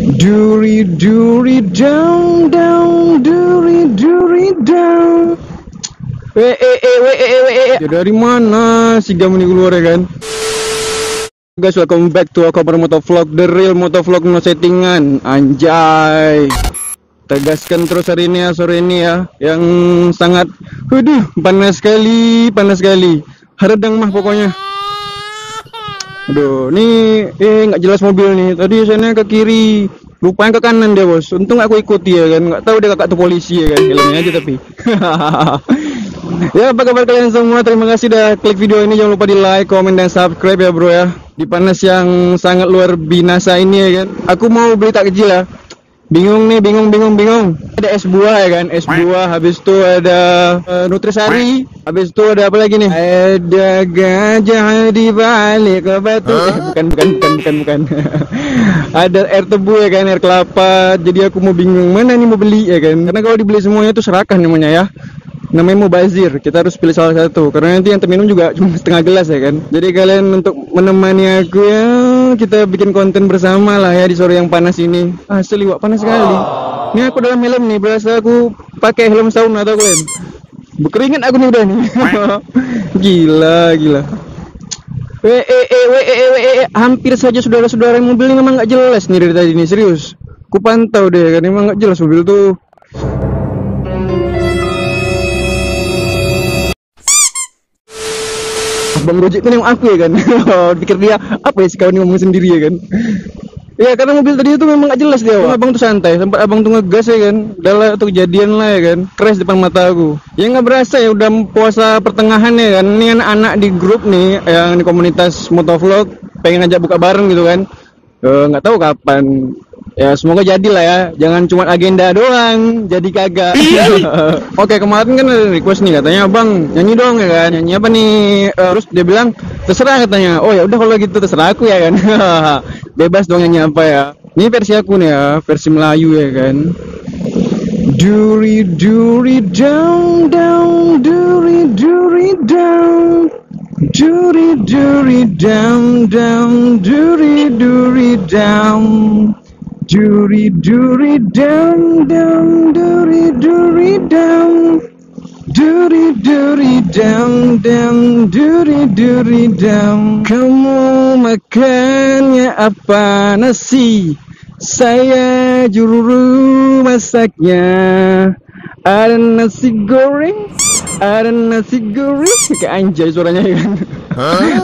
Duri duri down down duri duri down. Ya dari mana si Gam ini keluar ya kan? Guys, welcome back to Koper Motovlog, the real motovlog no settingan. Anjay. Tegaskan terus hari ini ya, sore ini ya, yang sangat panas sekali, panas sekali. Haredang mah pokoknya. Aduh, nih nggak jelas mobil nih. Tadi sana ke kiri, lupanya ke kanan dia bos. Untung aku ikuti ya kan, nggak tahu dia kakak tuh polisi ya kan, helmnya aja tapi. Ya, apa kabar kalian semua? Terima kasih udah klik video ini. Jangan lupa di like, komen, dan subscribe ya bro ya. Di panas yang sangat luar binasa ini ya kan. Aku mau beli takjil ya. Bingung nih, bingung. Ada es buah ya kan, es buah. Habis itu ada nutrisari. Habis itu ada apa lagi nih? Ada gajah di balik batu. Bukan. Ada air tebu ya kan, air kelapa. Jadi aku mau bingung mana nih mau beli ya kan. Karena kalau dibeli semuanya itu serakah namanya ya. Namanya mubazir, kita harus pilih salah satu karena nanti yang terminum juga cuma setengah gelas ya kan. Jadi kalian untuk menemani aku ya, kita bikin konten bersama lah ya di sore yang panas ini. Asli wak, panas sekali. Ini aku dalam helm nih, berasa aku pakai helm sauna atau kalian. Berkeringat aku nih udah nih. Gila. Hampir saja saudara-saudara yang mobil ini memang nggak jelas nih dari tadi nih, serius. Ku pantau deh kan, memang nggak jelas mobil tuh. Bang Gojek itu nengok aku ya kan. Pikir dia apa ya si kawan ngomong sendiri ya kan. Ya karena mobil tadi itu memang gak jelas dia. Abang tuh santai, sempat abang tuh ngegas ya kan. Udah tuh kejadian lah ya kan. Crash depan mata aku. Ya nggak berasa ya udah puasa pertengahan ya kan. Ini anak-anak di grup nih yang di komunitas motovlog pengen ngajak buka bareng gitu kan. Nggak tahu kapan. Ya semoga jadilah ya, jangan cuma agenda doang, jadi kagak. Oke, kemarin kan ada request nih katanya, "Bang, nyanyi dong ya kan. Nyanyi apa nih?" Terus dia bilang, "Terserah," katanya. Oh ya udah kalau gitu terserah aku ya kan. Bebas dong nyanyi apa ya. Ini versi aku nih ya, versi Melayu ya kan. Duri duri down down duri duri down. Duri duri down down duri duri down. Duri duri down down duri duri down. Duri duri down down duri duri down. Kamu makannya apa? Nasi. Saya juru masaknya. Ada nasi goreng, ada nasi goreng. Kayak anjay suaranya ya kan.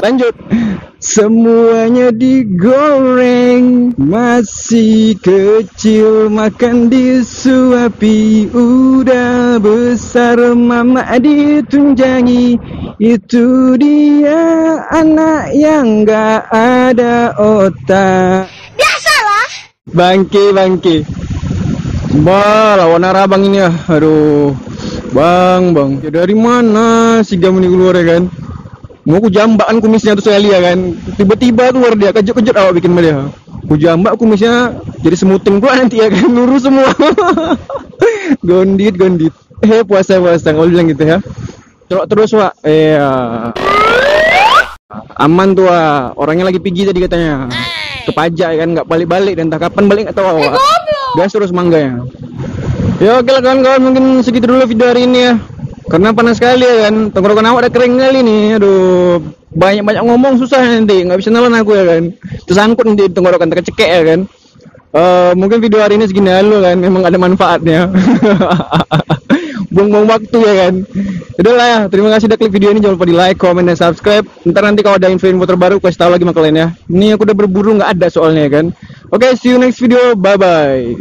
Lanjut. Semuanya digoreng, masih kecil makan disuapi, udah besar mama ditunjangi. Itu dia anak yang gak ada otak. Biasalah. Bangke. Bah, lawan arah bang ini ya. Aduh, bang. Ya dari mana si Gam ini keluar ya kan? Mau ku jambakan kumisnya tuh saya lihat kan. Tiba-tiba keluar dia, kejut-kejut awak bikin dia. Ku jambak kumisnya jadi semuting gua nanti ya kan, lurus semua. Gondit. Puasa kalau bilang gitu ya. Terus Wak. Aman tuh Wak. Orangnya lagi pergi tadi katanya. Ke pajak kan, nggak balik-balik dan entah kapan balik nggak tahu Wak. Gas terus mangganya. Ya oke lah kawan-kawan, mungkin segitu dulu video hari ini ya. Karena panas sekali ya kan, tenggorokan awak udah kering kali nih. Aduh, banyak ngomong susah nanti, nggak bisa nelan aku ya kan. Tersangkut nanti tenggorokan, terkecekek ya kan. Mungkin video hari ini segini dulu kan, memang ada manfaatnya. Buang-buang waktu ya kan. Udahlah ya, terima kasih udah klik video ini. Jangan lupa di like, komen, dan subscribe. Ntar nanti kalau ada info terbaru, kasih tahu lagi sama kalian ya. Ini aku udah berburu nggak ada soalnya ya kan. Oke, see you next video, bye bye.